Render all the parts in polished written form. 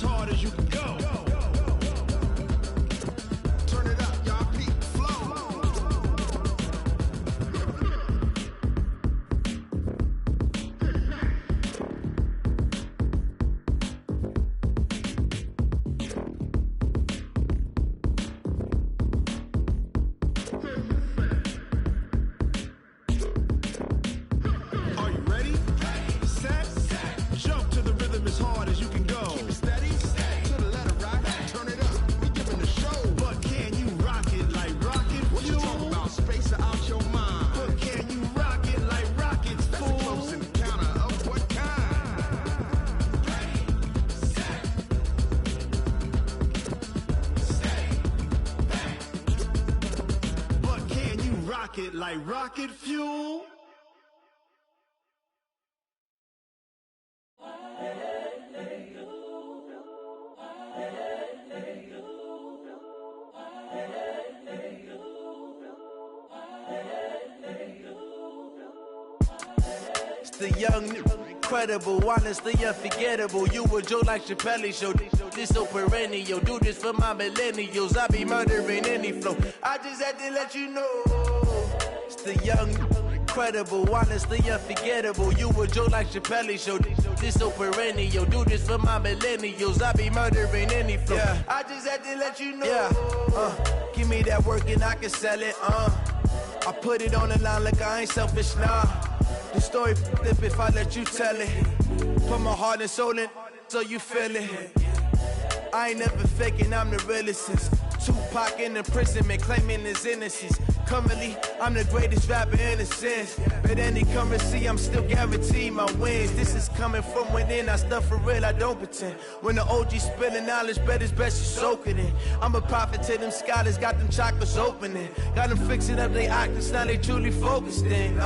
as hard as you can go. Turn it up, y'all, peak flow. Are you ready? Set. Jump to the rhythm as hard as you can go. Keep it steady. To the letter right. Turn it up. We giving the show. But can you rock it like rocket fuel? What you talking about? Space out your mind. But can you rock it like rockets, fool? That's a close encounter of what kind? Ready, set, stay back. But can you rock it like rocket fuel? It's the young, incredible, honestly unforgettable. You a Joe like Chappelle show. This so perennial. Do this for my millennials. I be murdering any flow. I just had to let you know. It's the young, incredible, honestly unforgettable. You a Joe like Chappelle show. This so perennial. Do this for my millennials. I be murdering any flow. Yeah. I just had to let you know. Yeah. Give me that work and I can sell it. I put it on the line like I ain't selfish, nah. The story flip if I let you tell it. Put my heart and soul in so you feel it. I ain't never faking, I'm the realest since Tupac in imprisonment, claiming his innocence. Currently, I'm the greatest rapper in a sense. But any currency, I'm still guaranteed my wins. This is coming from within, I stuff for real, I don't pretend. When the OG spilling knowledge, bet it's best you soak it in. I'm a prophet to them scholars, got them chakras opening. Got them fixing up their octaves, now they truly focused in.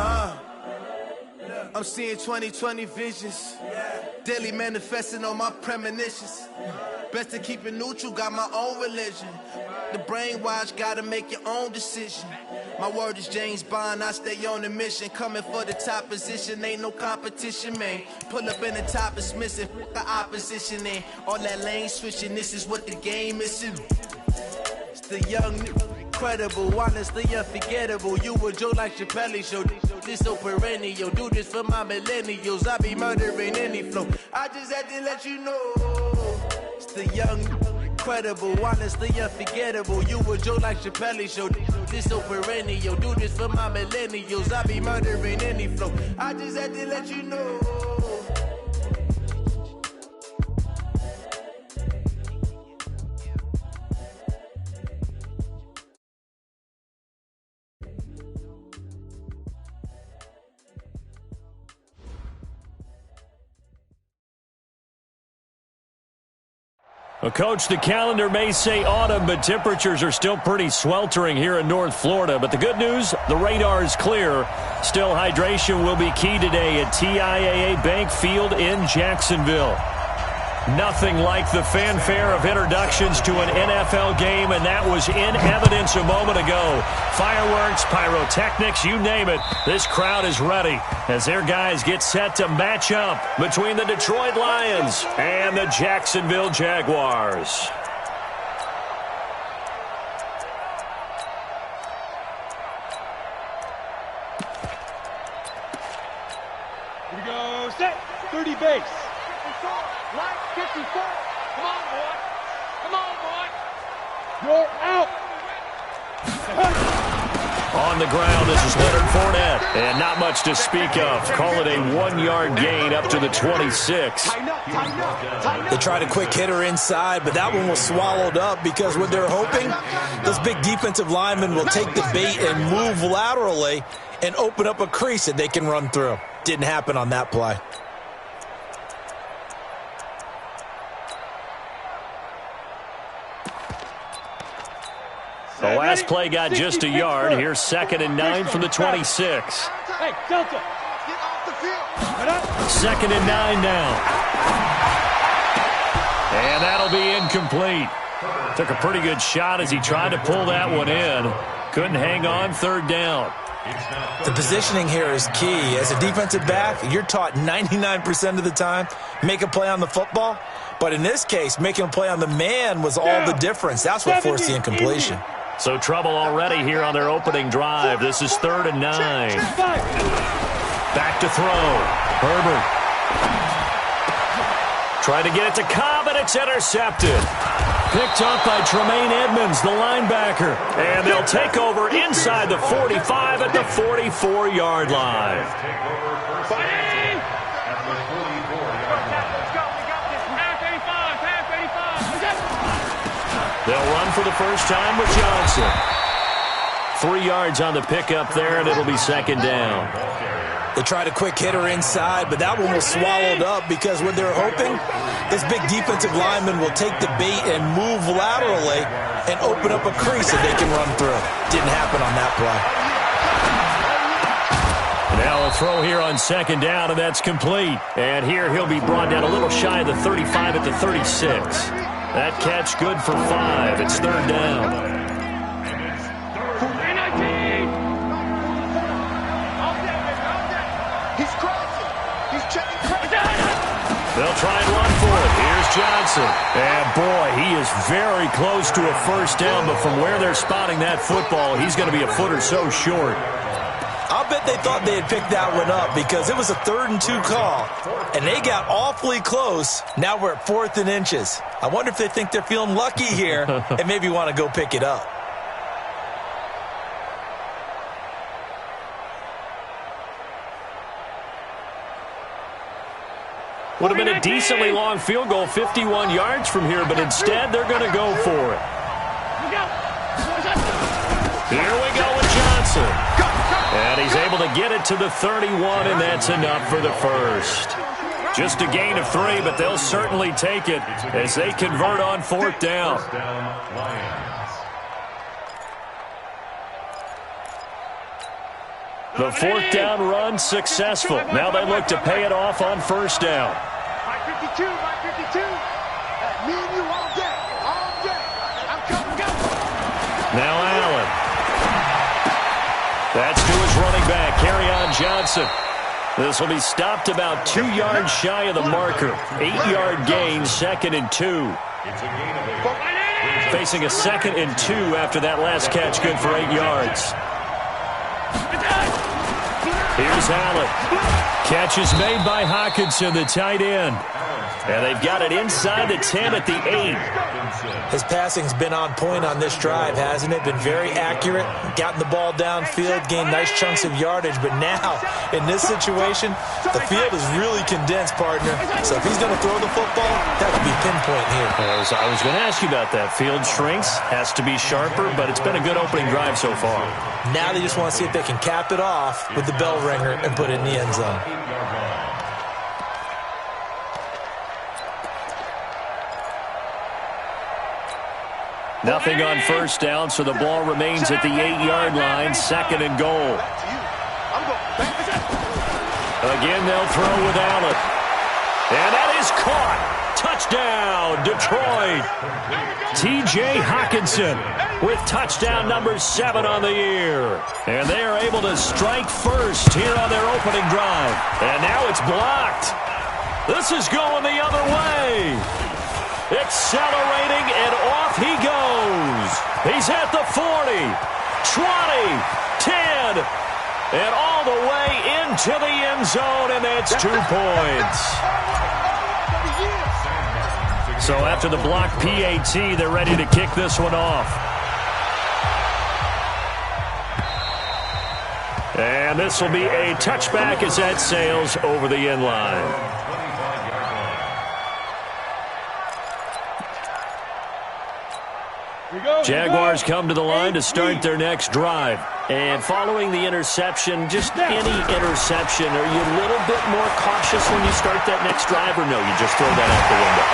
I'm seeing 2020 visions. Daily manifesting on my premonitions. Best to keep it neutral, got my own religion. The brainwash, gotta make your own decision. My word is James Bond, I stay on the mission. Coming for the top position, ain't no competition, man. Pull up in the top, it's missing, the opposition in. All that lane switching, this is what the game is. It's the young, incredible, honestly unforgettable. You a Joe like Chappelle show. This so perennial. Do this for my millennials. I be murdering any flow. I just had to let you know. It's the young, incredible, honestly unforgettable. You a Joe like Chappelle show. This so perennial. Do this for my millennials. I be murdering any flow. I just had to let you know. Well, Coach, the calendar may say autumn, but temperatures are still pretty sweltering here in North Florida. But the good news, the radar is clear. Still, hydration will be key today at TIAA Bank Field in Jacksonville. Nothing like the fanfare of introductions to an NFL game, and that was in evidence a moment ago. Fireworks, pyrotechnics, you name it. This crowd is ready as their guys get set to match up between the Detroit Lions and the Jacksonville Jaguars. Here we go, set, 30 base. 54. Come on, boy. Come on, boy. You're out. On the ground, this is Leonard Fournette. And not much to speak of. Call it a 1-yard gain up to the 26. They tried a quick hitter inside, but that one was swallowed up because what they're hoping, those big defensive linemen will take the bait and move laterally and open up a crease that they can run through. Didn't happen on that play. The last play got just a yard. Here's 2nd and 9 from the 26. Hey, Delta, get off the field. 2nd and 9 now. And that'll be incomplete. Took a pretty good shot as he tried to pull that one in. Couldn't hang on, 3rd down. The positioning here is key. As a defensive back, you're taught 99% of the time, make a play on the football. But in this case, making a play on the man was all the difference. That's what forced the incompletion. So trouble already here on their opening drive. This is 3rd and 9. Back to throw. Herbert. Trying to get it to Cobb, and it's intercepted. Picked up by Tremaine Edmonds, the linebacker. And they'll take over inside the 45 at the 44-yard line. They'll run for the first time with Johnson. 3 yards on the pickup there, and it'll be 2nd down. They tried a quick hitter inside, but that one was swallowed up because what they're hoping, this big defensive lineman will take the bait and move laterally and open up a crease that they can run through. Didn't happen on that play. Now a throw here on 2nd down, and that's complete. And here he'll be brought down a little shy of the 35 at the 36. That catch good for 5. It's 3rd down. They'll try and run for it. Here's Johnson. And, boy, he is very close to a first down, but from where they're spotting that football, he's going to be a foot or so short. I'll bet they thought they had picked that one up because it was a 3rd and 2 call, and they got awfully close. Now we're at 4th and inches. I wonder if they think they're feeling lucky here and maybe want to go pick it up. Would have been a decently long field goal, 51 yards from here, but instead they're going to go for it. Here we go with Johnson. And he's able to get it to the 31, and that's enough for the first. Just a gain of 3, but they'll certainly take it as they convert on 4th down. The 4th down run successful. Now they look to pay it off on 1st down. 52, 52. Me and you all day, all day. I'm coming, go. Now Allen. That's to his running back, Kerryon Johnson. This will be stopped about 2 yards shy of the marker. 8-yard gain, 2nd and 2. Facing a 2nd and 2 after that last catch, good for 8 yards. Here's Allen. Catch is made by Hockenson, the tight end. And they've got it inside the 10 at the 8. His passing's been on point on this drive, hasn't it? Been very accurate, gotten the ball downfield, gained nice chunks of yardage. But now, in this situation, the field is really condensed, partner. So if he's going to throw the football, that would be pinpoint here. I was going to ask you about that. Field shrinks, has to be sharper, but it's been a good opening drive so far. Now they just want to see if they can cap it off with the bell ringer and put it in the end zone. Nothing on 1st down, so the ball remains at the 8-yard line, 2nd and goal. Again, they'll throw with Allen. And that is caught. Touchdown, Detroit. T.J. Hockenson with touchdown number 7 on the year. And they are able to strike first here on their opening drive. And now it's blocked. This is going the other way. Accelerating, and off he goes. He's at the 40, 20, 10, and all the way into the end zone, and that's 2 points. So after the block PAT, they're ready to kick this one off. And this will be a touchback as that sails over the end line. Jaguars come to the line to start their next drive. And following the interception, just any interception, are you a little bit more cautious when you start that next drive, or no, you just throw that out the window?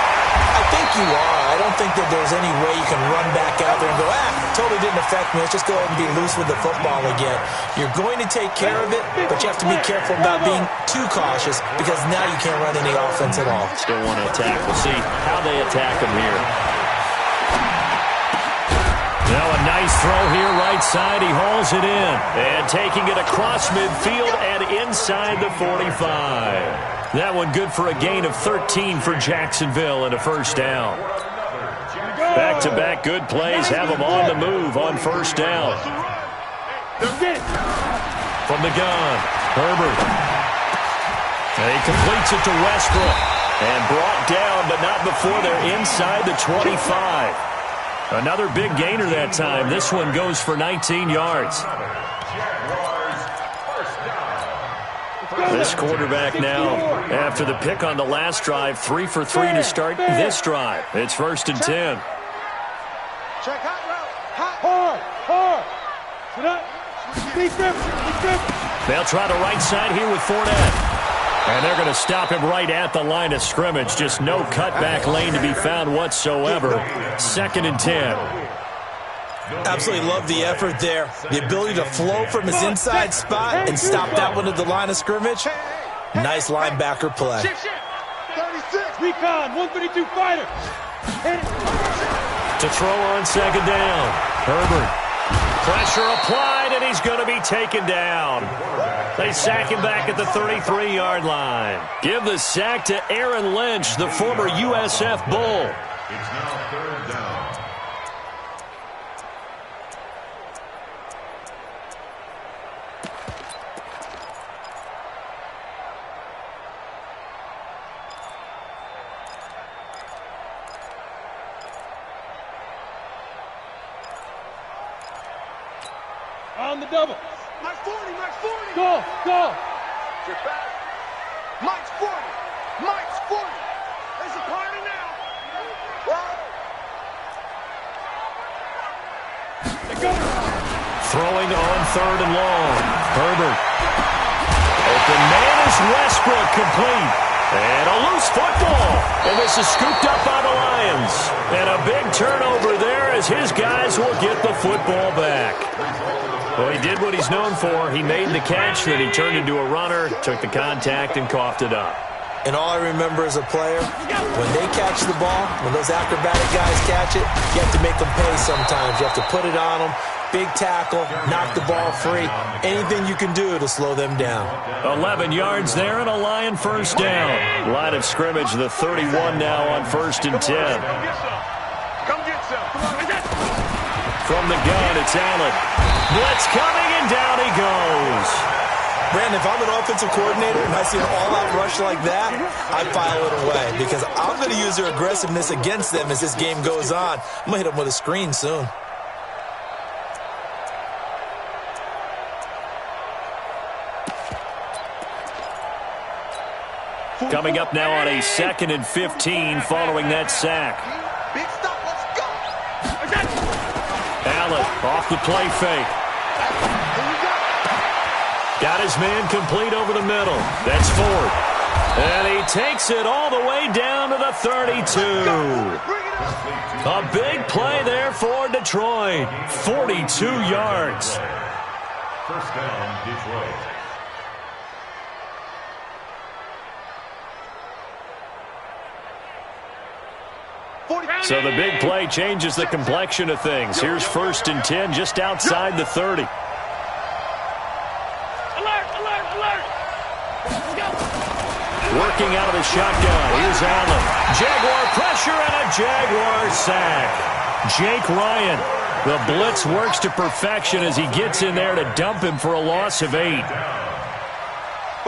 I think you are. I don't think that there's any way you can run back out there and go, totally didn't affect me. Let's just go ahead and be loose with the football again. You're going to take care of it, but you have to be careful about being too cautious because now you can't run any offense at all. Still want to attack. We'll see how they attack them here. Now a nice throw here, right side. He hauls it in. And taking it across midfield and inside the 45. That one good for a gain of 13 for Jacksonville and a first down. Back-to-back good plays have them on the move on first down. From the gun, Herbert. And he completes it to Westbrook. And brought down, but not before they're inside the 25. Another big gainer that time. This one goes for 19 yards. This quarterback now, after the pick on the last drive, 3 for 3 to start this drive. It's 1st and 10. Check hot route. Hard. Sit up. Deep grip. They'll try the right side here with Fournette. And they're going to stop him right at the line of scrimmage. Just no cutback lane to be found whatsoever. 2nd and 10. Absolutely love the effort there. The ability to flow from his inside spot and stop that one at the line of scrimmage. Nice linebacker play. 36. Recon, 132 fighter. To throw on 2nd down. Herbert. Pressure applied, and he's going to be taken down. They sack him back at the 33-yard line. Give the sack to Aaron Lynch, the former USF Bull. It's now 3rd down. On the double. Mike's 40. Go. Get back. Mike's 40. There's a party now. Throwing on 3rd and long. Herbert. Open man is Westbrook, complete. And a loose football. And this is scooped up by the Lions. And a big turnover there as his guys will get the football back. Well, he did what he's known for. He made the catch, then he turned into a runner, took the contact, and coughed it up. And all I remember as a player, when they catch the ball, when those acrobatic guys catch it, you have to make them pay sometimes. You have to put it on them, big tackle, knock the ball free, anything you can do to slow them down. 11 yards there and a Lion first down. Line of scrimmage, the 31 now on 1st and 10. Come get some. From the gun, it's Allen. Blitz coming, and down he goes. Brandon, if I'm an offensive coordinator and I see an all-out rush like that, I file it away because I'm going to use their aggressiveness against them as this game goes on. I'm going to hit them with a screen soon. Coming up now on a 2nd and 15 following that sack. Big stop. Let's go. Allen off the play fake. Got his man complete over the middle. That's Ford. And he takes it all the way down to the 32. A big play there for Detroit. 42 yards. First down, Detroit. So the big play changes the complexion of things. Here's 1st and 10 just outside the 30. Working out of the shotgun. Here's Allen. Jaguar pressure and a Jaguar sack. Jake Ryan. The blitz works to perfection as he gets in there to dump him for a loss of 8.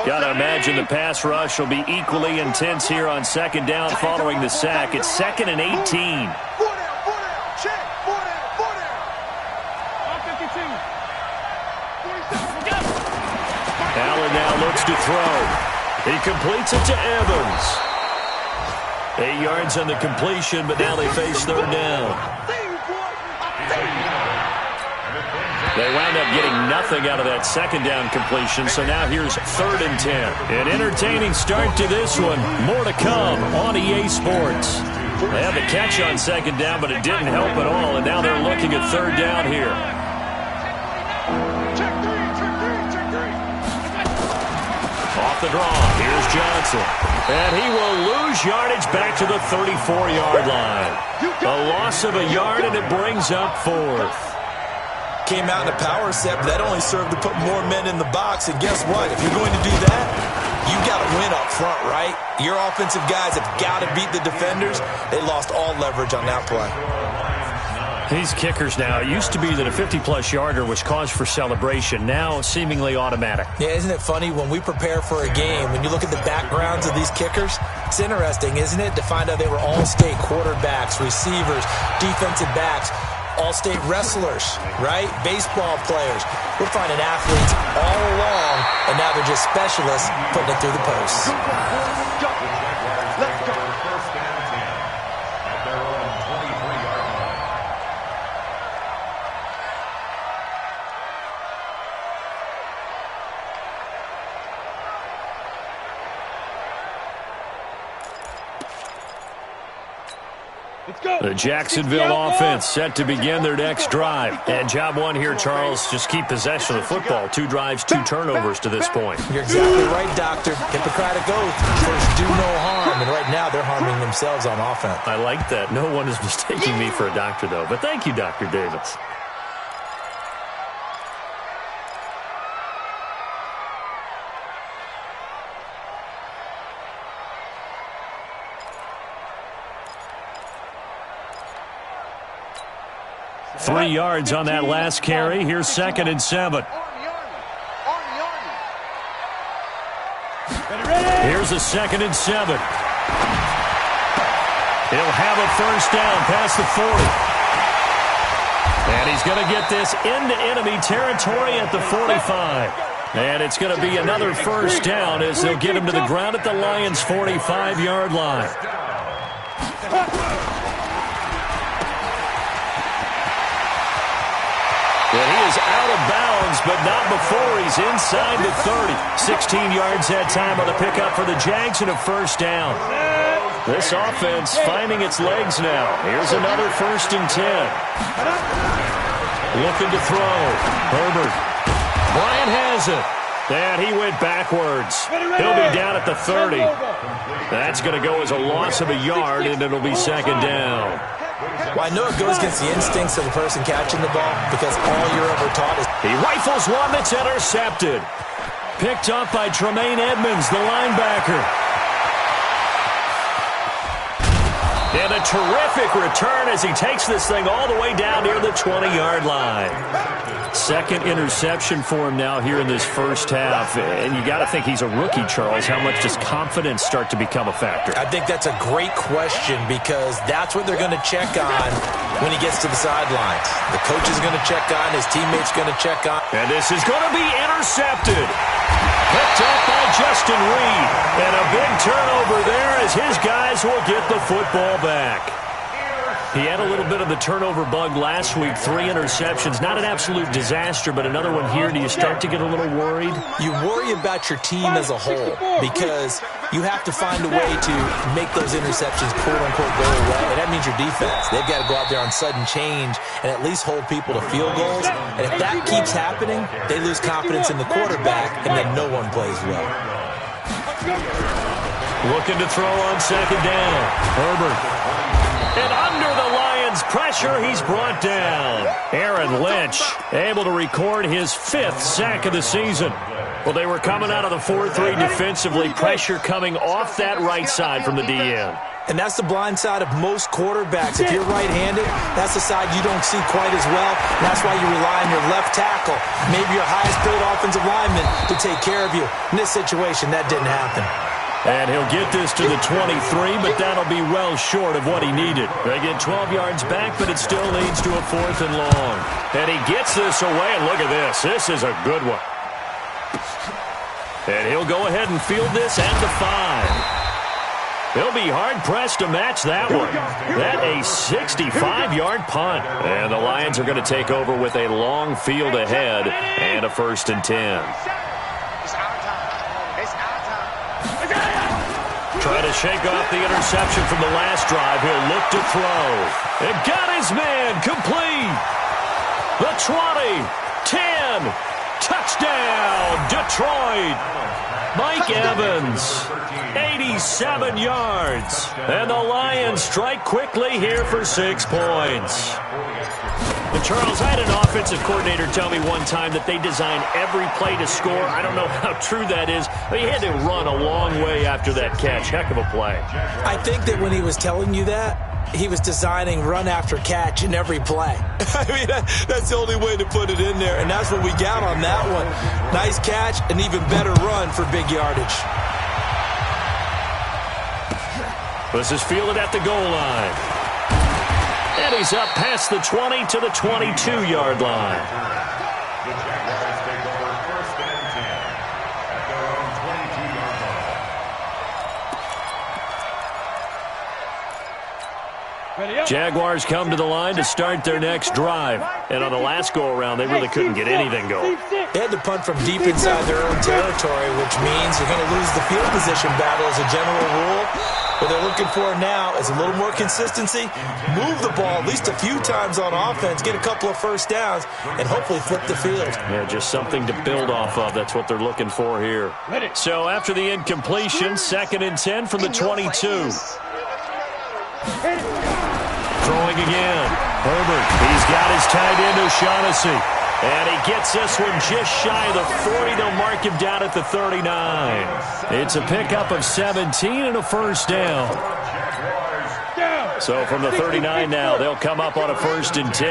Got to imagine the pass rush will be equally intense here on 2nd down following the sack. It's 2nd and 18. 4 down. Check. 4 down. Allen now looks to throw. He completes it to Evans. 8 yards on the completion, but now they face 3rd down. They wound up getting nothing out of that 2nd down completion, so now here's 3rd and 10. An entertaining start to this one. More to come on EA Sports. They had the catch on 2nd down, but it didn't help at all, and now they're looking at 3rd down here. the draw. Here's Johnson. And he will lose yardage back to the 34-yard line. A loss of a yard, and it brings up fourth. Came out in a power set, but that only served to put more men in the box. And guess what? If you're going to do that, you got to win up front, right? Your offensive guys have got to beat the defenders. They lost all leverage on that play. These kickers now, it used to be that a 50-plus yarder was cause for celebration. Now, seemingly automatic. Yeah, isn't it funny when we prepare for a game, when you look at the backgrounds of these kickers, it's interesting, isn't it, to find out they were all-state quarterbacks, receivers, defensive backs, all-state wrestlers, right? Baseball players. We're finding athletes all along, and now they're just specialists putting it through the posts. Let's go. The Jacksonville offense set to begin their next drive. And job one here, Charles, just keep possession of the football. 2 drives, 2 turnovers to this point. You're exactly right, Doctor. Hippocratic oath. First, do no harm. And right now, they're harming themselves on offense. I like that. No one is mistaking me for a doctor, though. But thank you, Dr. Davis. Three yards on that last carry. Here's 2nd and 7. Here's a 2nd and 7. He'll have a first down past the 40. And he's going to get this into enemy territory at the 45. And it's going to be another first down as they'll get him to the ground at the Lions' 45-yard line. And he is out of bounds, but not before he's inside the 30. 16 yards that time on the pickup for the Jags and a first down. This offense finding its legs now. Here's another 1st and 10. Looking to throw. Herbert. Bryant has it. And he went backwards. He'll be down at the 30. That's going to go as a loss of a yard, and it'll be 2nd down. Well, I know it goes against the instincts of the person catching the ball because all you're ever taught is... He rifles one that's intercepted. Picked up by Tremaine Edmonds, the linebacker. And a terrific return as he takes this thing all the way down near the 20-yard line. 2nd interception for him now here in this first half. And you got to think he's a rookie, Charles. How much does confidence start to become a factor? I think that's a great question because that's what they're going to check on when he gets to the sidelines. The coach is going to check on, his teammates going to check on. And this is going to be intercepted. Picked up by Justin Reed. And a big turnover there as his guys will get the football back. He had a little bit of the turnover bug last week. 3 interceptions. Not an absolute disaster, but another one here. Do you start to get a little worried? You worry about your team as a whole because you have to find a way to make those interceptions, quote-unquote, go away. And that means your defense. They've got to go out there on sudden change and at least hold people to field goals. And if that keeps happening, they lose confidence in the quarterback, and then no one plays well. Looking to throw on 2nd down. Herbert. And under the Lions' pressure, he's brought down. Aaron Lynch able to record his 5th sack of the season. Well, they were coming out of the 4-3 defensively. Pressure coming off that right side from the DN. And that's the blind side of most quarterbacks. If you're right-handed, that's the side you don't see quite as well. And that's why you rely on your left tackle, maybe your highest-paid offensive lineman, to take care of you. In this situation, that didn't happen. And he'll get this to the 23, but that'll be well short of what he needed. They get 12 yards back, but it still leads to a 4th and long. And he gets this away, and look at this. This is a good one. And he'll go ahead and field this at the 5. He'll be hard-pressed to match that one. That a 65-yard punt. And the Lions are going to take over with a long field ahead and a 1st and 10. Trying to shake off the interception from the last drive. He'll look to throw. And got his man complete. The 20, 10, Touchdown, Detroit! Mike Evans, 87 yards. And the Lions strike quickly here for 6 points. And Charles, I had an offensive coordinator tell me one time that they design every play to score. I don't know how true that is, but he had to run a long way after that catch. Heck of a play. I think that when he was telling you that, he was designing run after catch in every play. I mean, that's the only way to put it in there, and that's what we got on that one. Nice catch, an even better run for big yardage. This is fielded at the goal line. And he's up past the 20 to the 22-yard line. The Jaguars take over 1st and 10 at their own 22-yard line. Jaguars come to the line to start their next drive. And on the last go-around, they really couldn't get anything going. They had to punt from deep inside their own territory, which means they're going to lose the field position battle as a general rule. What they're looking for now is a little more consistency, move the ball at least a few times on offense, get a couple of first downs, and hopefully flip the field. Yeah, just something to build off of. That's what they're looking for here. So after the incompletion, 2nd and 10 from the 22. Throwing again. Herbert, he's got his tight end O'Shaughnessy. And he gets this one just shy of the 40. They'll mark him down at the 39. It's a pickup of 17 and a first down. So from the 39 now, they'll come up on a 1st and 10.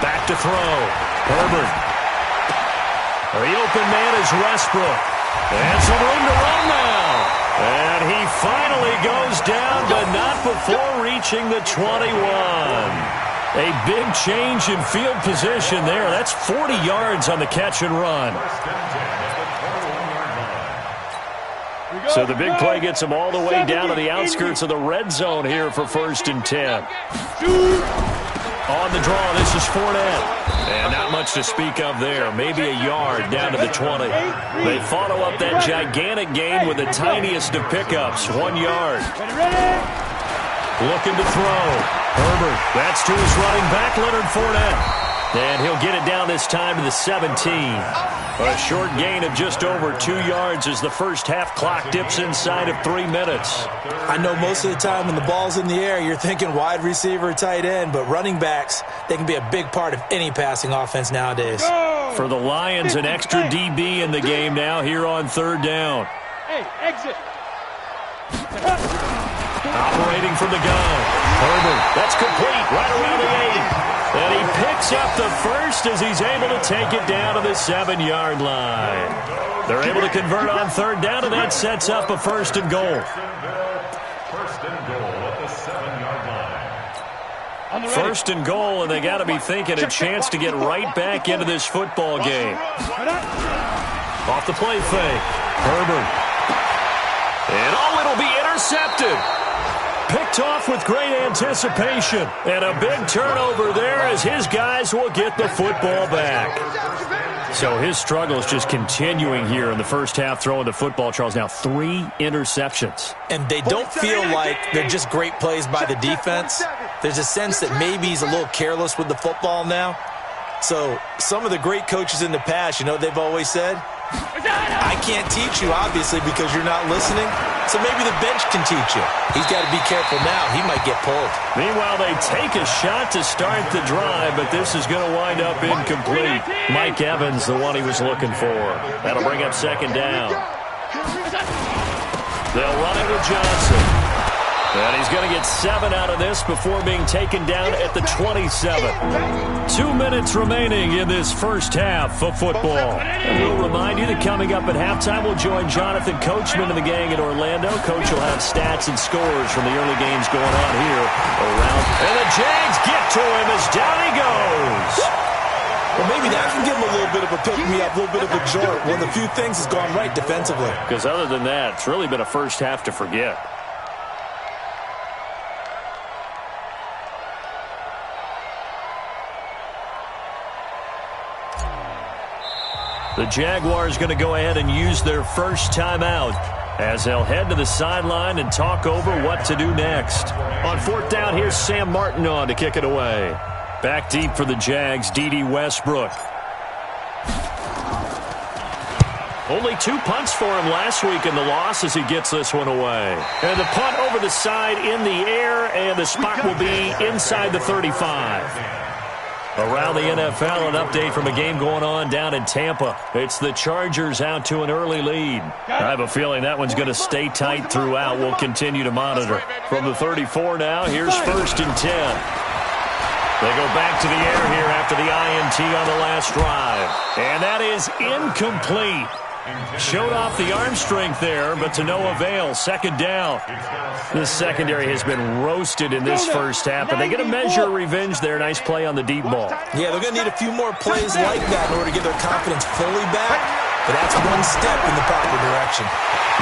Back to throw. Herbert. The open man is Westbrook. And some room to run now. And he finally goes down, but not before reaching the 21. A big change in field position there. That's 40 yards on the catch and run. So the big play gets him all the way down to the outskirts of the red zone here for 1st and 10. On the draw, this is Fournette. And not much to speak of there. Maybe a yard down to the 20. They follow up that gigantic gain with the tiniest of pickups, 1 yard. Looking to throw. Herbert, that's to his running back, Leonard Fournette. And he'll get it down this time to the 17. A short gain of just over 2 yards as the first half clock dips inside of 3 minutes. I know most of the time when the ball's in the air, you're thinking wide receiver, tight end, but running backs, they can be a big part of any passing offense nowadays. For the Lions, an extra DB in the game now here on 3rd down. Hey, exit. Operating from the gun. Herbert, that's complete right around the 8. And he picks up the first as he's able to take it down to the 7-yard line. They're able to convert on 3rd down, and that sets up a 1st and goal. 1st and goal at the 7-yard line. 1st and goal, and they got to be thinking a chance to get right back into this football game. Off the play fake. Herbert. And it'll be intercepted. Picked off with great anticipation. And a big turnover there as his guys will get the football back. So his struggle is just continuing here in the first half, throwing the football, Charles. Now 3 interceptions. And they don't feel like they're just great plays by the defense. There's a sense that maybe he's a little careless with the football now. So some of the great coaches in the past, you know what they've always said? I can't teach you, obviously, because you're not listening. So maybe the bench can teach you. He's got to be careful now. He might get pulled. Meanwhile, they take a shot to start the drive, but this is going to wind up incomplete. Mike Evans, the one he was looking for. That'll bring up 2nd down. They'll run it with Johnson. And he's going to get 7 out of this before being taken down at the 27. 2 minutes remaining in this first half of football. And we'll remind you that coming up at halftime, we'll join Jonathan Coachman and the gang in Orlando. Coach will have stats and scores from the early games going on here around. And the Jags get to him as down he goes. Well, maybe that can give him a little bit of a pick-me-up, a little bit of a jolt. One of the few things has gone right defensively. Because other than that, it's really been a first half to forget. The Jaguars going to go ahead and use their first timeout as they'll head to the sideline and talk over what to do next. On 4th down, here's Sam Martin on to kick it away. Back deep for the Jags, D.D. Westbrook. Only 2 punts for him last week in the loss as he gets this one away. And the punt over the side in the air, and the spot will be inside the 35. Around the NFL, an update from a game going on down in Tampa. It's the Chargers out to an early lead. I have a feeling that one's going to stay tight throughout. We'll continue to monitor. From the 34 now, here's 1st and 10. They go back to the air here after the INT on the last drive. And that is incomplete. Showed off the arm strength there, but to no avail. 2nd down. This secondary has been roasted in this first half, but they get a measure of revenge there. Nice play on the deep ball. Yeah, they're going to need a few more plays like that in order to get their confidence fully back, but that's one step in the proper direction.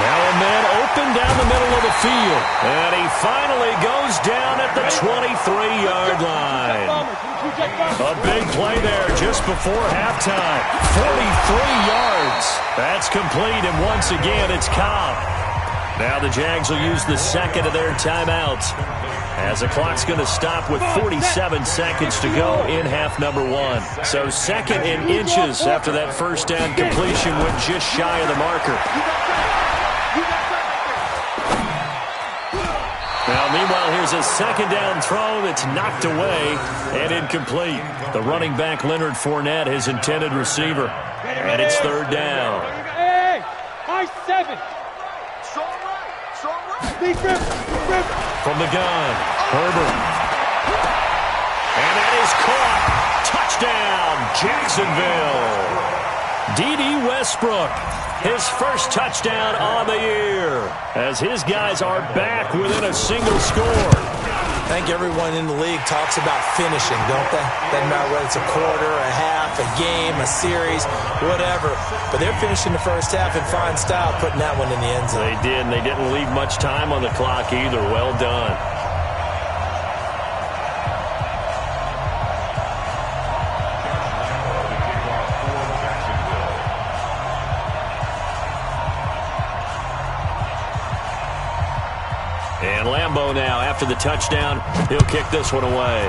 Now a man open down the middle of the field, and he finally goes down at the 23-yard line. A big play there just before halftime. 43 yards. That's complete, and once again, it's Cobb. Now the Jags will use the second of their timeouts as the clock's going to stop with 47 seconds to go in half number 1. So 2nd and inches after that first down completion went just shy of the marker. Now, meanwhile, here's a 2nd down throw that's knocked away and incomplete. The running back, Leonard Fournette, his intended receiver. And it's 3rd down. Hey, high 7. From the gun, Herbert. And that is caught. Touchdown, Jacksonville. D.D. Westbrook. His first touchdown on the year as his guys are back within a single score. I think everyone in the league talks about finishing, don't they? Doesn't matter whether it's a quarter, a half, a game, a series, whatever. But they're finishing the first half in fine style, putting that one in the end zone. They did, and they didn't leave much time on the clock either. Well done. And Lambeau now, after the touchdown, he'll kick this one away.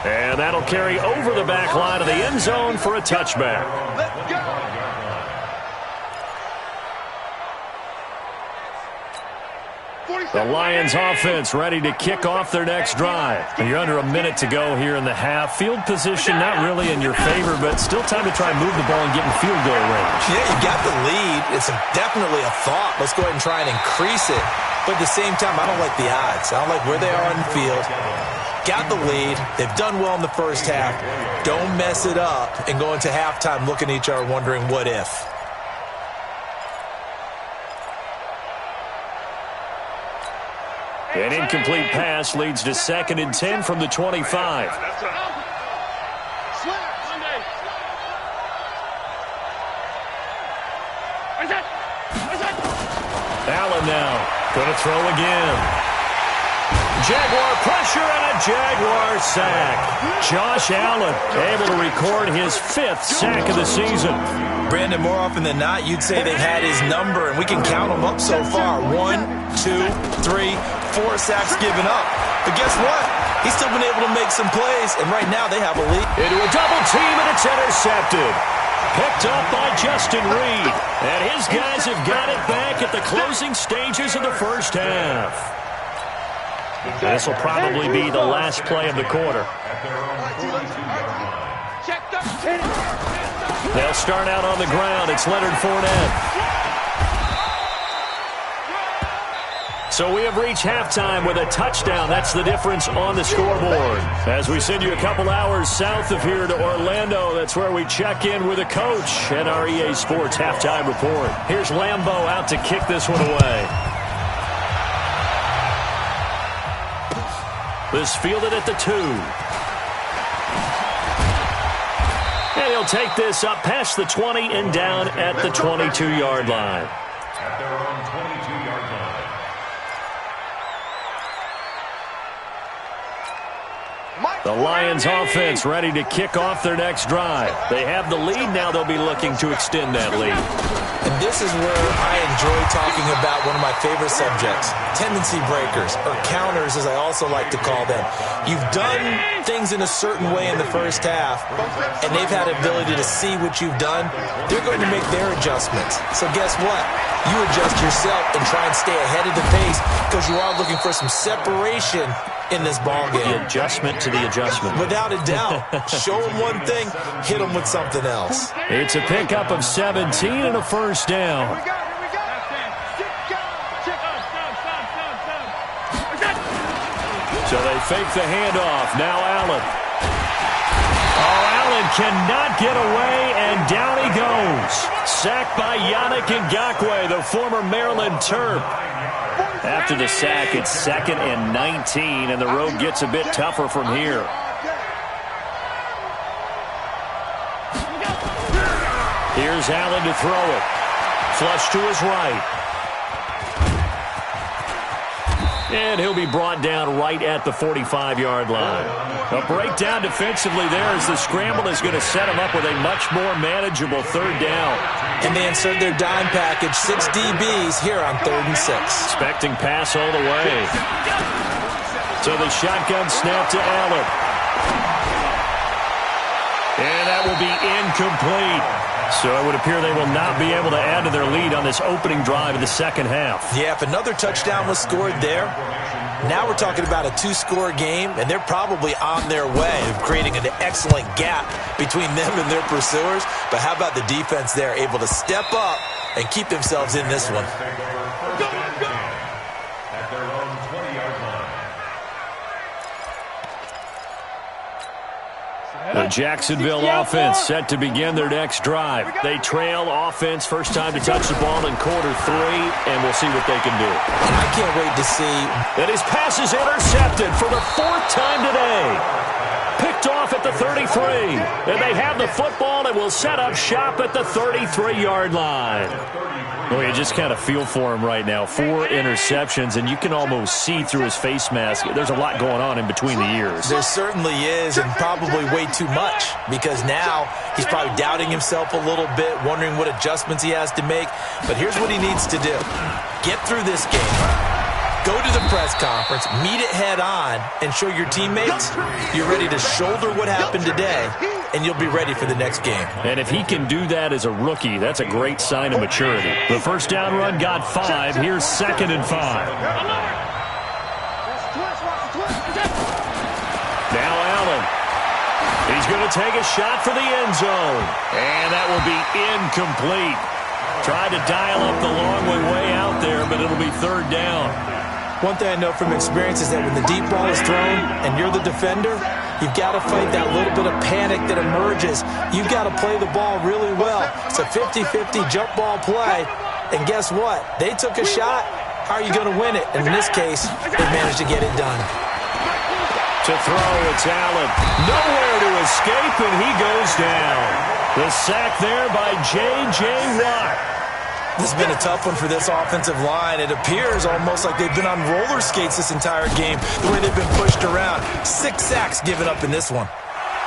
And that'll carry over the back line of the end zone for a touchback. Let's go. The Lions offense ready to kick off their next drive. You're under a minute to go here in the half. Field position not really in your favor, but still time to try and move the ball and get in field goal range. Yeah, you got the lead. It's definitely a thought. Let's go ahead and try and increase it. But at the same time, I don't like the odds. I don't like where they are on the field. Got the lead. They've done well in the first half. Don't mess it up and go into halftime looking at each other wondering what if. An incomplete pass leads to 2nd and 10 from the 25. Allen now going to throw again. Jaguar pressure and a Jaguar sack. Josh Allen able to record his 5th sack of the season. Brandon, more often than not, you'd say they've had his number, and we can count them up so far. 1, 2, 3, 4 sacks given up. But guess what? He's still been able to make some plays, and right now they have a lead. Into a double team, and it's intercepted. Picked up by Justin Reed. And his guys have got it back at the closing stages of the first half. This will probably be the last play of the quarter. They'll start out on the ground. It's Leonard Fournette. So we have reached halftime with a touchdown. That's the difference on the scoreboard. As we send you a couple hours south of here to Orlando, that's where we check in with a coach and our EA Sports halftime report. Here's Lambeau out to kick this one away. This fielded at the 2. And he'll take this up past the 20 and down at the 22-yard line. At their own 22-yard line. The Lions offense ready to kick off their next drive. They have the lead. Now they'll be looking to extend that lead. And this is where I enjoy talking about one of my favorite subjects, tendency breakers, or counters as I also like to call them. You've done things in a certain way in the first half, and they've had the ability to see what you've done. They're going to make their adjustments. So guess what? You adjust yourself and try and stay ahead of the pace because you are looking for some separation in this ball game. The adjustment to the adjustment. Without a doubt. Show them one thing, hit them with something else. It's a pickup of 17 and a first down. So they fake the handoff. Now Allen. Oh, Allen cannot get away, and down he goes. Sacked by Yannick Ngakoue, the former Maryland Terp. After the sack, it's 2nd and 19, and the road gets a bit tougher from here. Here's Allen to throw it. Flush to his right. And he'll be brought down right at the 45-yard line. A breakdown defensively there as the scramble is going to set him up with a much more manageable third down. And they insert their dime package, 6 DBs here on 3rd and 6. Expecting pass all the way. So the shotgun snap to Allen. And that will be incomplete. So it would appear they will not be able to add to their lead on this opening drive of the second half. Yeah, if another touchdown was scored there, now we're talking about a 2-score game, and they're probably on their way of creating an excellent gap between them and their pursuers. But how about the defense there, able to step up and keep themselves in this one? At their own 20-yard line. The Jacksonville offense set to begin their next drive. They trail offense, first time to touch the ball in quarter 3, and we'll see what they can do. And I can't wait to see. And his pass is intercepted for the 4th time today. Picked off at the 33. And they have the football and will set up shop at the 33-yard line. Well, you just kind of feel for him right now. 4 interceptions, and you can almost see through his face mask. There's a lot going on in between the ears. There certainly is, and probably way too much, because now he's probably doubting himself a little bit, wondering what adjustments he has to make. But here's what he needs to do. Get through this game. Go to the press conference, meet it head on, and show your teammates you're ready to shoulder what happened today, and you'll be ready for the next game. And if he can do that as a rookie, that's a great sign of maturity. The first down run got 5. Here's 2nd and 5. Now Allen. He's going to take a shot for the end zone. And that will be incomplete. Tried to dial up the long way out there, but it'll be 3rd down. One thing I know from experience is that when the deep ball is thrown and you're the defender, you've got to fight that little bit of panic that emerges. You've got to play the ball really well. It's a 50-50 jump ball play. And guess what? They took a shot. How are you going to win it? And in this case, they managed to get it done. To throw, it's Allen. Nowhere to escape, and he goes down. The sack there by J.J. Watt. This has been a tough one for this offensive line. It appears almost like they've been on roller skates this entire game, the way they've been pushed around. 6 sacks given up in this one.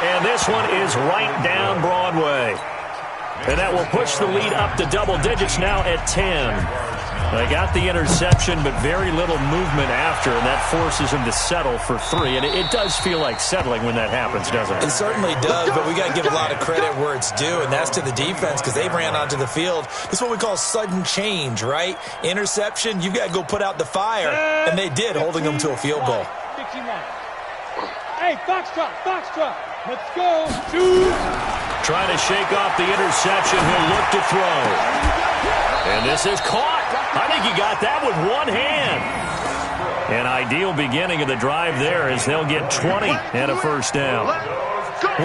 And this one is right down Broadway. And that will push the lead up to double digits now at 10. They got the interception, but very little movement after, and that forces him to settle for 3. And it does feel like settling when that happens, doesn't it? It certainly does, but we got to give a lot of credit where it's due, and that's to the defense because they ran onto the field. This is what we call sudden change, right? Interception, you got to go put out the fire, and they did, holding them to a field goal. Hey, foxtrot, foxtrot. Let's go. Shoot. Trying to shake off the interception. He'll look to throw. And this is caught. I think he got that with one hand. An ideal beginning of the drive there as they'll get 20 and a first down.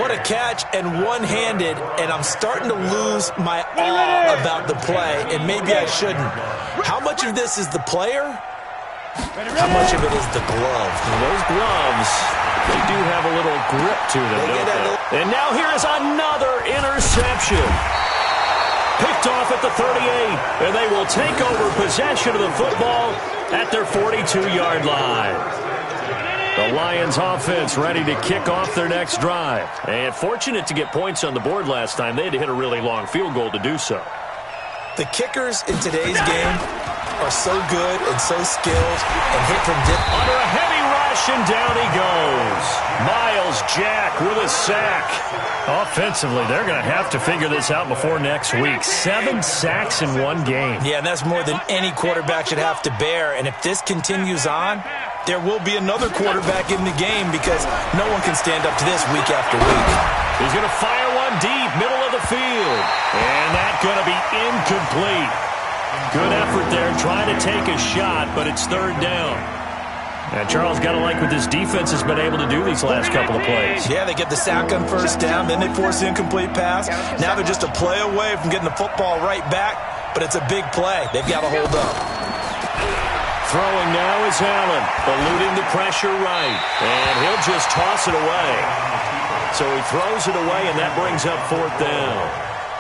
What a catch and one-handed, and I'm starting to lose my awe about the play, and maybe I shouldn't. How much of this is the player? How much of it is the glove? And those gloves, they do have a little grip to them, don't they? And now here is another interception. Picked off at the 38, and they will take over possession of the football at their 42-yard line. The Lions offense ready to kick off their next drive. And fortunate to get points on the board last time. They had to hit a really long field goal to do so. The kickers in today's game are so good and so skilled and hit from dip. Under a heavy rush, and down he goes. Miles Jack with a sack. Offensively, they're going to have to figure this out before next week. 7 sacks in one game. Yeah, and that's more than any quarterback should have to bear. And if this continues on, there will be another quarterback in the game because no one can stand up to this week after week. He's going to fire one deep, middle of the field. And that's going to be incomplete. Good effort there, trying to take a shot, but it's third down. And Charles got to like what this defense has been able to do these last couple of plays. Yeah, they get the sack on first down, then they force the incomplete pass. Now they're just a play away from getting the football right back, but it's a big play. They've got to hold up. Throwing now is Allen, eluding the pressure right, and he'll just toss it away. So he throws it away, and that brings up fourth down.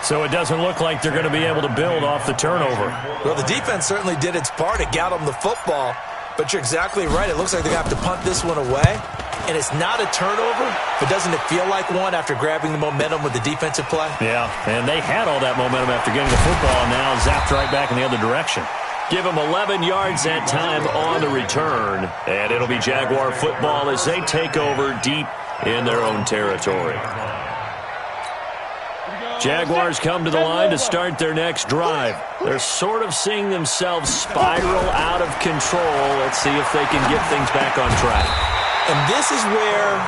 So it doesn't look like they're going to be able to build off the turnover. Well, the defense certainly did its part. It got them the football, but you're exactly right. It looks like they're going to have to punt this one away, and it's not a turnover, but doesn't it feel like one after grabbing the momentum with the defensive play? Yeah, and they had all that momentum after getting the football, and now zapped right back in the other direction. Give them 11 yards that time on the return, and it'll be Jaguar football as they take over deep in their own territory. Jaguars come to the line to start their next drive. They're sort of seeing themselves spiral out of control. Let's see if they can get things back on track. And this is where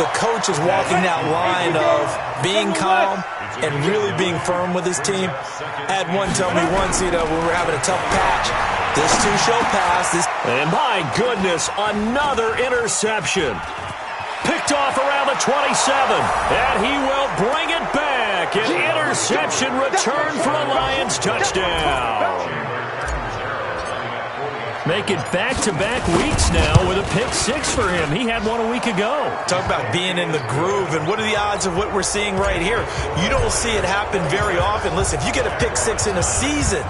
the coach is walking that line of being calm and really being firm with his team. I had one tell me once, when we were having a tough patch, this too shall pass. And my goodness, another interception. Picked off around the 27, and he will bring it back. An interception return for a Lions touchdown. Make it back-to-back weeks now with a pick 6 for him. He had one a week ago. Talk about being in the groove, and what are the odds of what we're seeing right here? You don't see it happen very often. Listen, if you get a pick 6 in a season,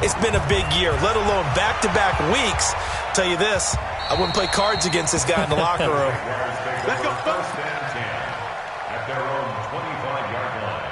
it's been a big year, let alone back-to-back weeks. I'll tell you this, I wouldn't play cards against this guy in the locker room. Let's go first and 10 at their own 25-yard line.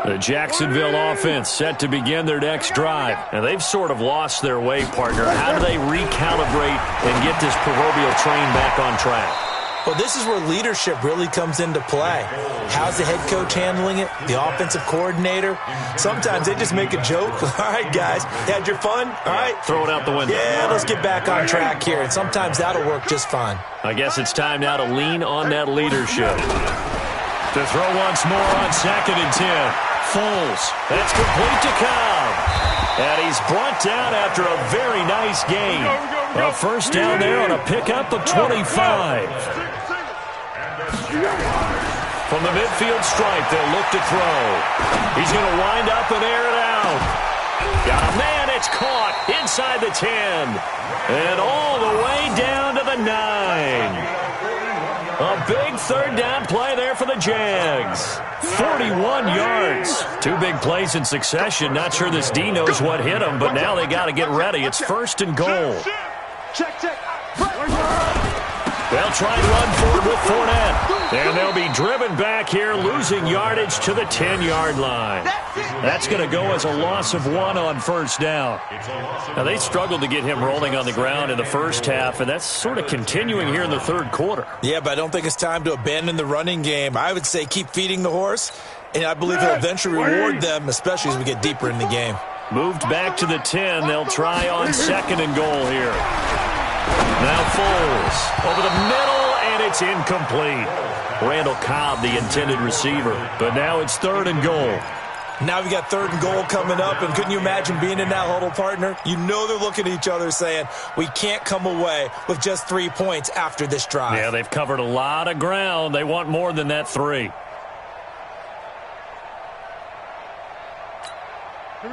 The Jacksonville offense set to begin their next drive. And they've sort of lost their way, partner. How do they recalibrate and get this proverbial train back on track? Well, this is where leadership really comes into play. How's the head coach handling it? The offensive coordinator? Sometimes they just make a joke. All right, guys, had your fun? All right. Throw it out the window. Yeah, let's get back on track here. And sometimes that'll work just fine. I guess it's time now to lean on that leadership. To throw once more on 2nd and 10. Foles. That's complete to Cobb. And he's brought down after a very nice game. A first down there on a pickup of 25. From the midfield stripe, they'll look to throw. He's going to wind up and air it out. Got a man, it's caught inside the 10. And all the way down to the 9. A big third down play there for the Jags. 41 yards. 2 big plays in succession. Not sure this D knows what hit him, but now they got to get ready. It's 1st and goal. Check. They'll try and run forward with Fournette. And they'll be driven back here, losing yardage to the 10-yard line. That's going to go as a loss of 1 on first down. Now, they struggled to get him rolling on the ground in the first half, and that's sort of continuing here in the third quarter. Yeah, but I don't think it's time to abandon the running game. I would say keep feeding the horse, and I believe he'll eventually reward them, especially as we get deeper in the game. Moved back to the 10. They'll try on 2nd and goal here. Now Foles over the middle. and it's incomplete. Randall Cobb, the intended receiver. But now it's 3rd and goal. Now we got 3rd and goal coming up, and couldn't you imagine being in that huddle, partner? You know they're looking at each other saying, we can't come away with just 3 points after this drive. Yeah, they've covered a lot of ground. They want more than that 3.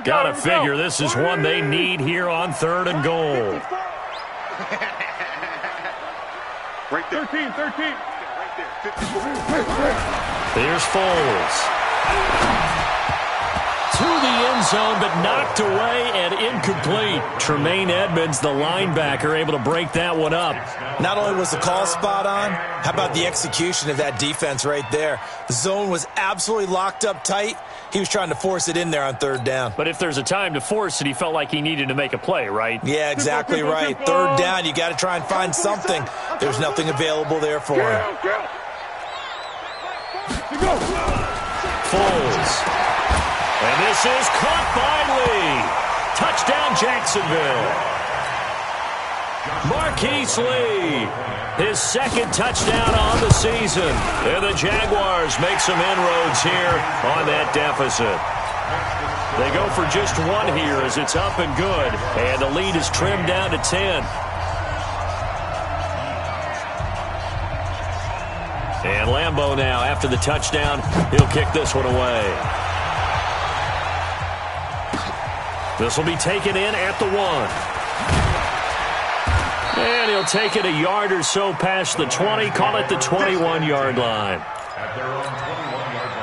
Gotta figure this is one they need here on 3rd and goal. Right there. 13. Right there. Here's Foles. To the end zone, but knocked away and incomplete. Tremaine Edmonds, the linebacker, able to break that one up. Not only was the call spot on, how about the execution of that defense right there? The zone was absolutely locked up tight. He was trying to force it in there on 3rd down. But if there's a time to force it, he felt like he needed to make a play, right? Yeah, exactly right. 3rd down, you got to try and find something. There's nothing available there for him. Foles. And this is caught by Lee. Touchdown, Jacksonville. Marquise Lee, his 2nd touchdown on the season. And the Jaguars make some inroads here on that deficit. They go for just 1 here as it's up and good. And the lead is trimmed down to 10. And Lambeau now, after the touchdown, he'll kick this one away. This will be taken in at the 1. And he'll take it a yard or so past the 20, call it the 21-yard line. At their own 21-yard line.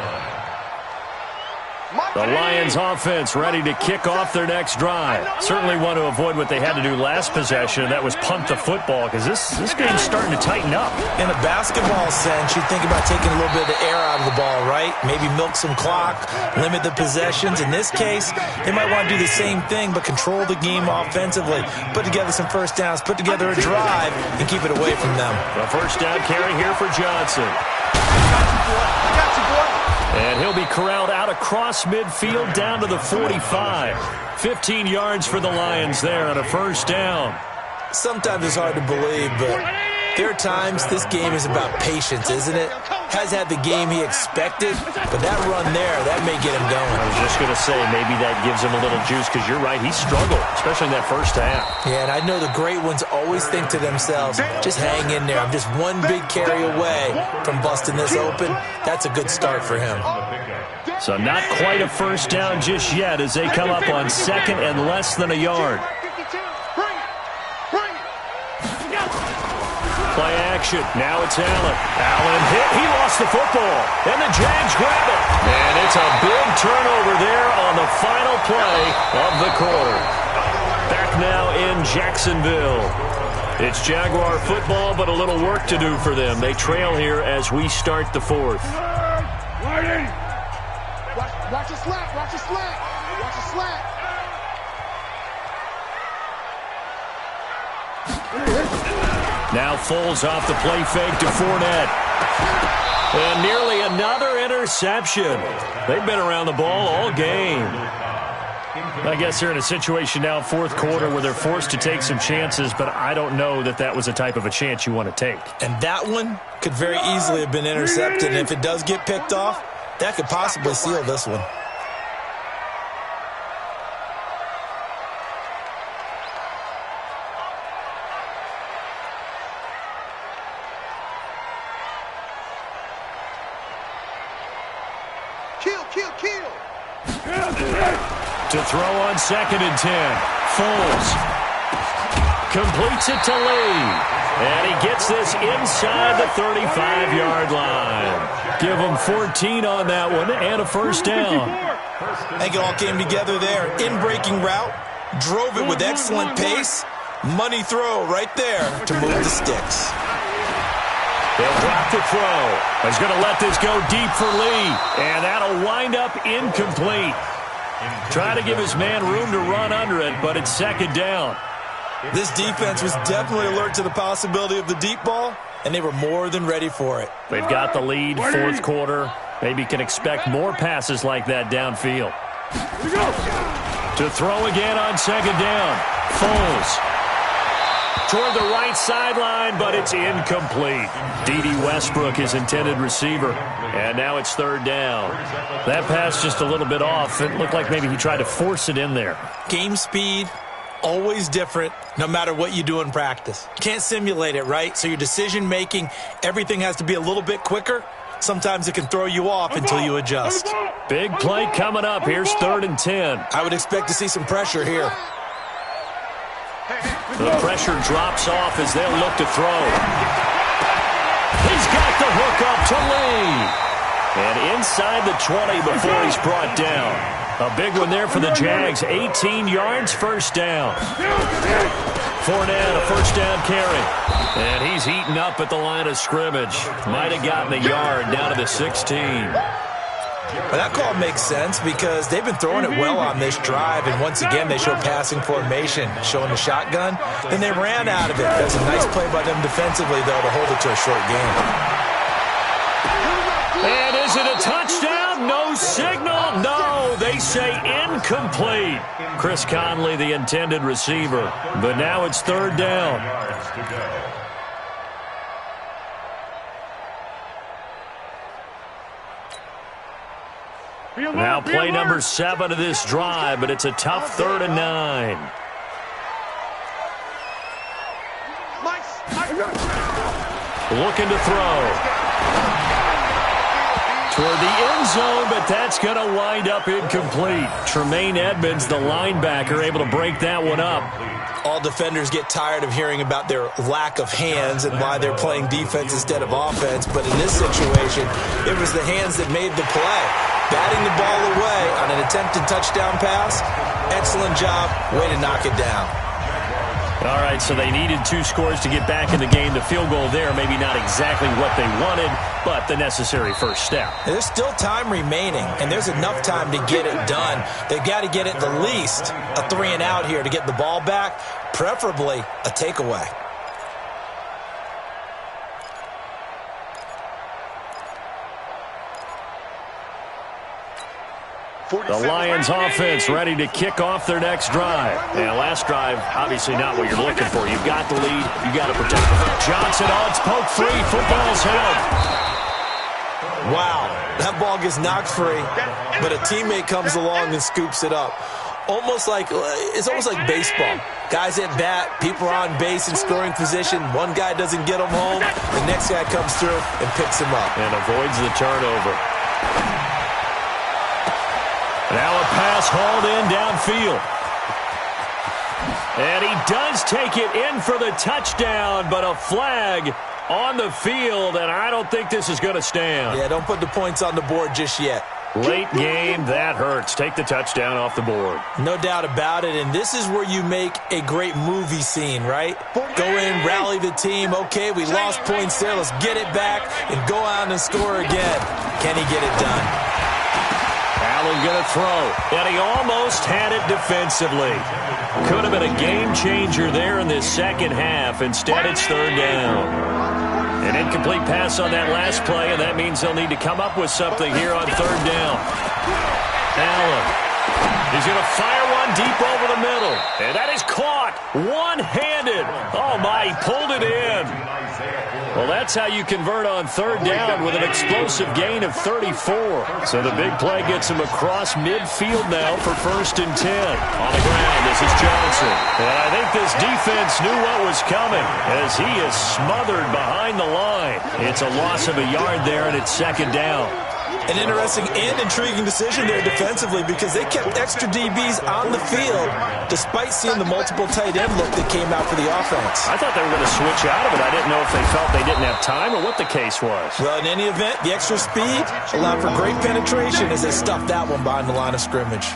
The Lions offense ready to kick off their next drive. Certainly want to avoid what they had to do last possession, and that was punt the football, because this game's starting to tighten up. In a basketball sense, you think about taking a little bit of the air out of the ball, right? Maybe milk some clock, limit the possessions. In this case, they might want to do the same thing, but control the game offensively. Put together some first downs, put together a drive, and keep it away from them. A first down carry here for Johnson. I got you, boy. And he'll be corralled out across midfield down to the 45. 15 yards for the Lions there on a first down. Sometimes it's hard to believe, but there are times this game is about patience, isn't it? Has had the game he expected, but that run there, that may get him going. I was just going to say, maybe that gives him a little juice, because you're right, he struggled, especially in that first half. Yeah, and I know the great ones always think to themselves, just hang in there. I'm just one big carry away from busting this open. That's a good start for him. So not quite a first down just yet as they come up on 2nd and less than a yard. Play action. Now it's Allen. Allen hit. He lost the football. And the Jags grab it. And it's a big turnover there on the final play of the quarter. Back now in Jacksonville. It's Jaguar football, but a little work to do for them. They trail here as we start the 4th. Watch your slant. Watch your slant. Watch your slant. Now Foles off the play fake to Fournette. And nearly another interception. They've been around the ball all game. I guess they're in a situation now, 4th quarter, where they're forced to take some chances, but I don't know that that was a type of a chance you want to take. And that one could very easily have been intercepted. And if it does get picked off, that could possibly seal this one. Kill. To throw on 2nd and 10. Foles completes it to Lee. And he gets this inside the 35-yard line. Give him 14 on that one and a first down. I think it all came together there. In-breaking route, drove it with excellent pace. Money throw right there to move the sticks. They'll drop the throw. He's going to let this go deep for Lee. And that'll wind up incomplete. Try to give his man room to run under it, but it's 2nd down. This defense was definitely alert to the possibility of the deep ball, and they were more than ready for it. They've got the lead, 4th quarter. Maybe can expect more passes like that downfield. To throw again on 2nd down. Foles. toward the right sideline, but it's incomplete. D.D. Westbrook, his intended receiver. And now it's third down. That pass just a little bit off. It looked like maybe he tried to force it in there. Game speed, always different, no matter what you do in practice. You can't simulate it, right? So your decision-making, everything has to be a little bit quicker. Sometimes it can throw you off until you adjust. Big play coming up. Here's 3rd and 10. I would expect to see some pressure here. The pressure drops off as they'll look to throw. He's got the hook up to Lee. And inside the 20 before he's brought down. A big one there for the Jags. 18 yards, first down. Fournette, a first down carry. And he's eaten up at the line of scrimmage. Might have gotten a yard down to the 16. Well, that call makes sense because they've been throwing it well on this drive, and once again they show passing formation, showing the shotgun. Then they ran out of it. That's a nice play by them defensively, though, to hold it to a short game. And is it a touchdown? No signal. No, they say incomplete. Chris Conley, the intended receiver. But now it's 3rd down. Now play number 7 of this drive, but it's a tough 3rd and 9. Looking to throw. Toward the end zone, but that's going to wind up incomplete. Tremaine Edmonds, the linebacker, able to break that one up. All defenders get tired of hearing about their lack of hands and why they're playing defense instead of offense. But in this situation, it was the hands that made the play. Batting the ball away on an attempted touchdown pass. Excellent job. Way to knock it down. All right, so they needed 2 scores to get back in the game. The field goal there, maybe not exactly what they wanted, but the necessary first step. There's still time remaining, and there's enough time to get it done. They've got to get at the least a 3-and-out here to get the ball back, preferably a takeaway. The Lions offense ready to kick off their next drive. And last drive, obviously not what you're looking for. You've got the lead. You've got to protect it. Johnson, it's poke free. Football's held. Wow, that ball gets knocked free, but a teammate comes along and scoops it up. It's almost like baseball. Guys at bat, people are on base in scoring position. One guy doesn't get him home. The next guy comes through and picks him up. And avoids the turnover. Now a pass hauled in downfield. And he does take it in for the touchdown, but a flag on the field, and I don't think this is going to stand. Yeah, don't put the points on the board just yet. Late game, that hurts. Take the touchdown off the board. No doubt about it, and this is where you make a great movie scene, right? Go in, rally the team. Okay, we lost points there. Let's get it back and go out and score again. Can he get it done? Allen going to throw, and he almost had it defensively. Could have been a game changer there in this second half. Instead, it's 3rd down. An incomplete pass on that last play, and that means they'll need to come up with something here on 3rd down. Allen, he's going to fire one deep over the middle, and that is caught one-handed. Oh, my, he pulled it in. Well, that's how you convert on 3rd down with an explosive gain of 34. So the big play gets him across midfield now for 1st and 10. On the ground, this is Johnson. And I think this defense knew what was coming as he is smothered behind the line. It's a loss of a yard there, and it's 2nd down. An interesting and intriguing decision there defensively because they kept extra DBs on the field despite seeing the multiple tight end look that came out for the offense. I thought they were going to switch out of it. I didn't know if they felt they didn't have time or what the case was. Well, in any event, the extra speed allowed for great penetration as they stuffed that one behind the line of scrimmage.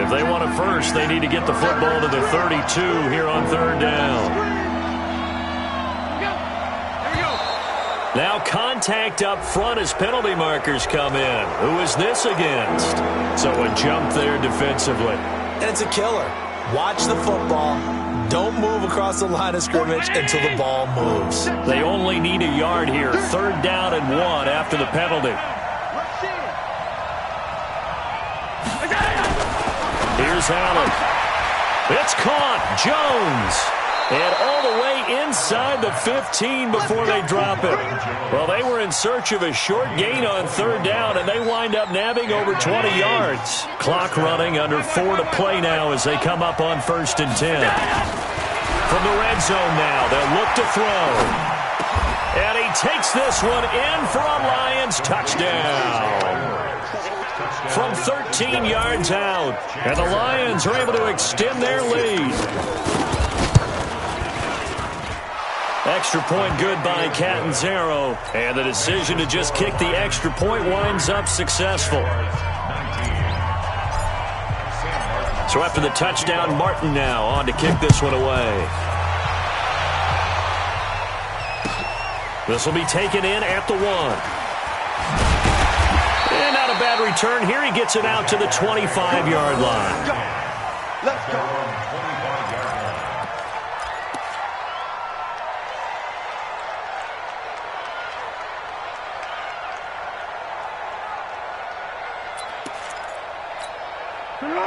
If they want it first, they need to get the football to the 32 here on 3rd down. Now contact up front as penalty markers come in. Who is this against? So a jump there defensively. And it's a killer. Watch the football. Don't move across the line of scrimmage until the ball moves. They only need a yard here. 3rd down and 1 after the penalty. Here's Allen. It's caught. Jones. And all the way inside the 15 before they drop it. Well, they were in search of a short gain on third down, and they wind up nabbing over 20 yards. Clock running, under 4 to play now as they come up on 1st and 10. From the red zone now, they'll look to throw. And he takes this one in for a Lions touchdown. From 13 yards out. And the Lions are able to extend their lead. Extra point good by Catanzaro. And the decision to just kick the extra point winds up successful. So after the touchdown, Martin now on to kick this one away. This will be taken in at the 1. And not a bad return here. He gets it out to the 25-yard line. Let's go.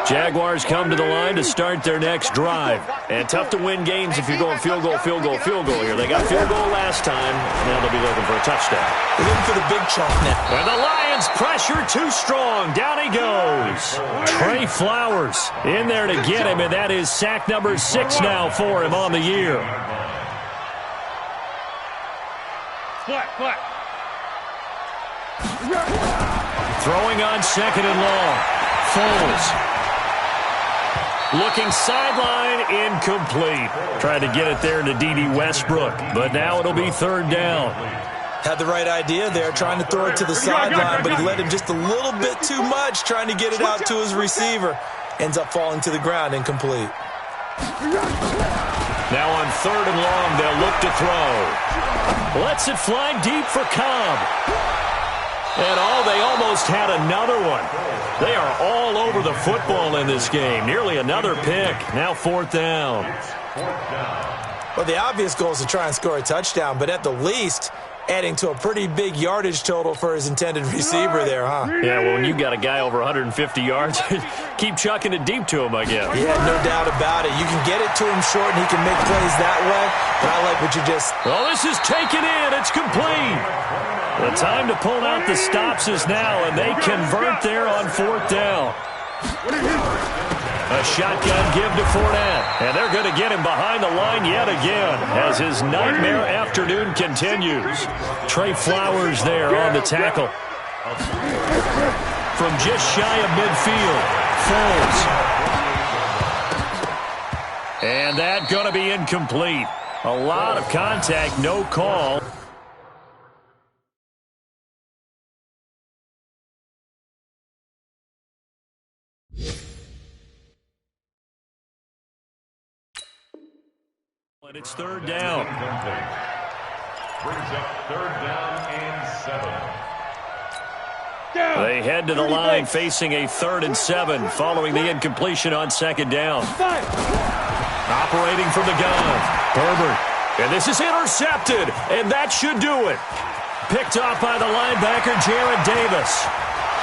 Jaguars come to the line to start their next drive. And tough to win games if you're going field goal, field goal, field goal here. They got field goal last time. Now they'll be looking for a touchdown. They're looking for the big chunk now. And the Lions pressure too strong. Down he goes. Trey Flowers in there to get him, and that is sack number 6 now for him on the year. Throwing on 2nd and long. Foles. Looking sideline, incomplete. Tried to get it there to D.D. Westbrook, but now it'll be 3rd down. Had the right idea there, trying to throw it to the sideline, but he let him just a little bit too much, trying to get it out to his receiver. Ends up falling to the ground, incomplete. Now on 3rd and long, they'll look to throw. Lets it fly deep for Cobb. And they almost had another one. They are all over the football in this game. Nearly another pick. Now 4th down. Well, the obvious goal is to try and score a touchdown, but at the least, adding to a pretty big yardage total for his intended receiver there, huh? Yeah, well, when you've got a guy over 150 yards, keep chucking it deep to him, I guess. Yeah, no doubt about it. You can get it to him short, and he can make plays that way, but I like what you just... Well, this is taken in. It's complete. The time to pull out the stops is now, and they convert there on 4th down. A shotgun give to Fournette, and they're going to get him behind the line yet again as his nightmare afternoon continues. Trey Flowers there on the tackle. From just shy of midfield, Foles. And that going to be incomplete. A lot of contact, no call. And it's 3rd down. Brings up 3rd down and 7. They head to the line facing a 3rd and 7 following the incompletion on 2nd down. Operating from the gun, Herbert. And this is intercepted, and that should do it. Picked off by the linebacker, Jarrad Davis.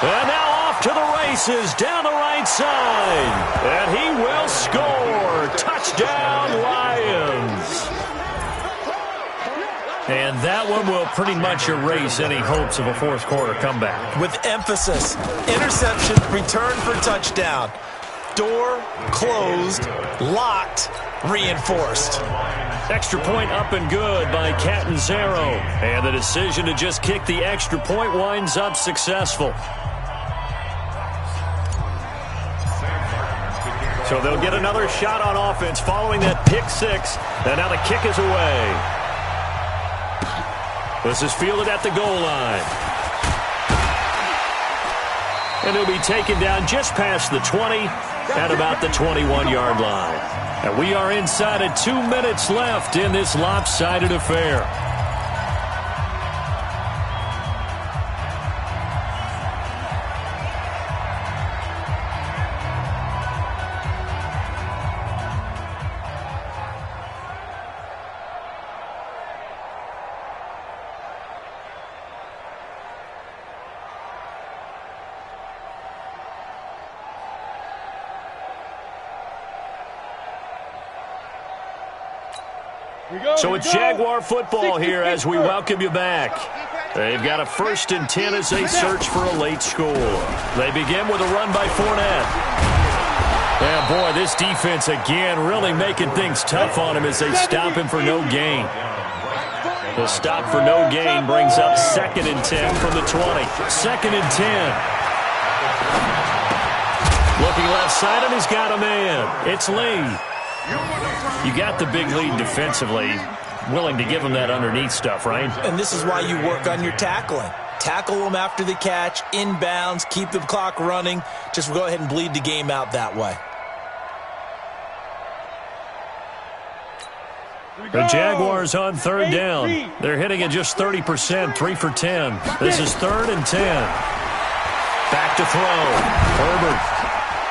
And now off to the races down the right side. And he will score. Touchdown, Lions. And that one will pretty much erase any hopes of a 4th quarter comeback. With emphasis, interception, return for touchdown. Door closed, locked, reinforced. Extra point up and good by Catanzaro. And the decision to just kick the extra point winds up successful. So they'll get another shot on offense following that pick 6. And now the kick is away. This is fielded at the goal line. And it'll be taken down just past the 20 at about the 21-yard line. And we are inside of 2 minutes left in this lopsided affair. So it's Jaguar football here as we welcome you back. They've got a 1st and 10 as they search for a late score. They begin with a run by Fournette. Yeah, boy, this defense again really making things tough on him as they stop him for no gain. The stop for no gain brings up 2nd and 10 from the 20. 2nd and 10. Looking left side, and he's got a man. It's Lee. You got the big lead defensively. Willing to give him that underneath stuff, right? And this is why you work on your tackling. Tackle them after the catch, inbounds, keep the clock running. Just go ahead and bleed the game out that way. The Jaguars on 3rd down. They're hitting at just 30%, 3 for 10. This is 3rd and 10. Back to throw. Herbert.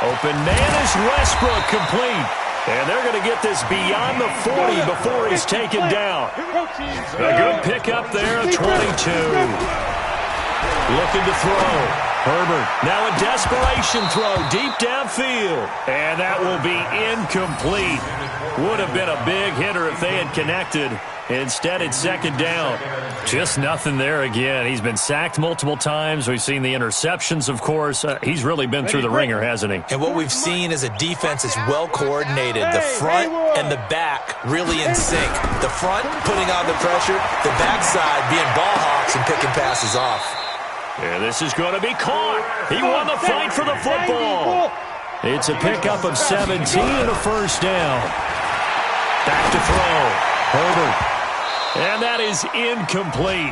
Open man is Westbrook, complete. And they're going to get this beyond the 40 before he's taken down. A good pickup there, 22. Looking to throw. Herbert, now a desperation throw deep downfield. And that will be incomplete. Would have been a big hitter if they had connected. Instead, it's 2nd down. Just nothing there again. He's been sacked multiple times. We've seen the interceptions, of course. He's really been through the ringer, hasn't he? And what we've seen is a defense that's well coordinated. The front and the back really in sync. The front putting on the pressure. The backside being ball hawks and picking passes off. Yeah, this is going to be caught. He won the fight for the football. It's a pickup of 17 and a 1st down. Back to throw. Herbert. And that is incomplete.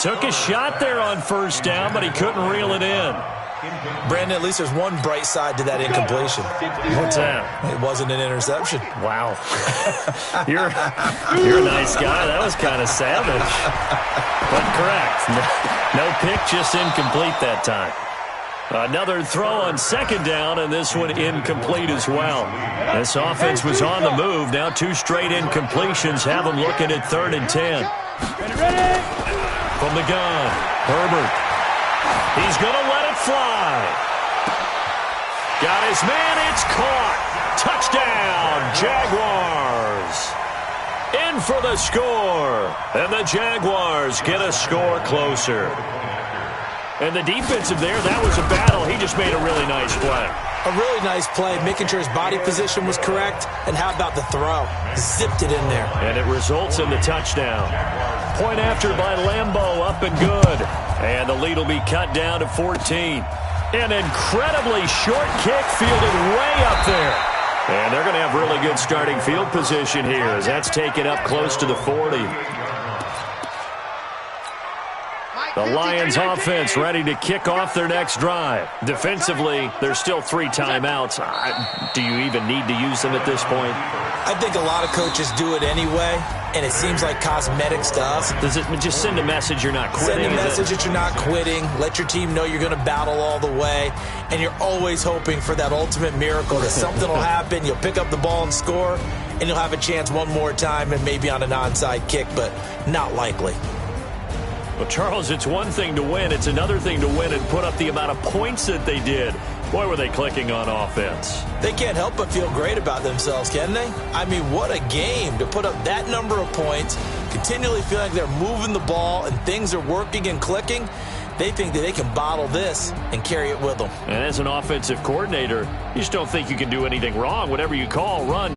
Took a shot there on 1st down, but he couldn't reel it in. Brandon, at least there's one bright side to that incompletion. What's that? It wasn't an interception. Wow. You're a nice guy. That was kind of savage. But correct. No pick, just incomplete that time. Another throw on 2nd down, and this one incomplete as well. This offense was on the move. Now 2 straight incompletions have them looking at 3rd and 10. From the gun, Herbert. He's going to let it fly. Got his man. It's caught. Touchdown, Jaguars. In for the score. And the Jaguars get a score closer. And the defensive there, that was a battle. He just made a really nice play. A really nice play, making sure his body position was correct. And how about the throw? Zipped it in there. And it results in the touchdown. Point after by Lambeau, up and good. And the lead will be cut down to 14. An incredibly short kick fielded way up there. And they're going to have really good starting field position here as that's taken up close to the 40. The Lions offense ready to kick off their next drive. Defensively, there's still 3 timeouts. Do you even need to use them at this point? I think a lot of coaches do it anyway, and it seems like cosmetics to us. Does it just send a message you're not quitting? Send a message that you're not quitting. Let your team know you're going to battle all the way, and you're always hoping for that ultimate miracle that something will happen, you'll pick up the ball and score, and you'll have a chance one more time and maybe on an onside kick, but not likely. Well, Charles, it's one thing to win. It's another thing to win and put up the amount of points that they did. Boy, were they clicking on offense. They can't help but feel great about themselves, can they? I mean, what a game to put up that number of points, continually feeling like they're moving the ball and things are working and clicking. They think that they can bottle this and carry it with them. And as an offensive coordinator, you just don't think you can do anything wrong. Whatever you call, run,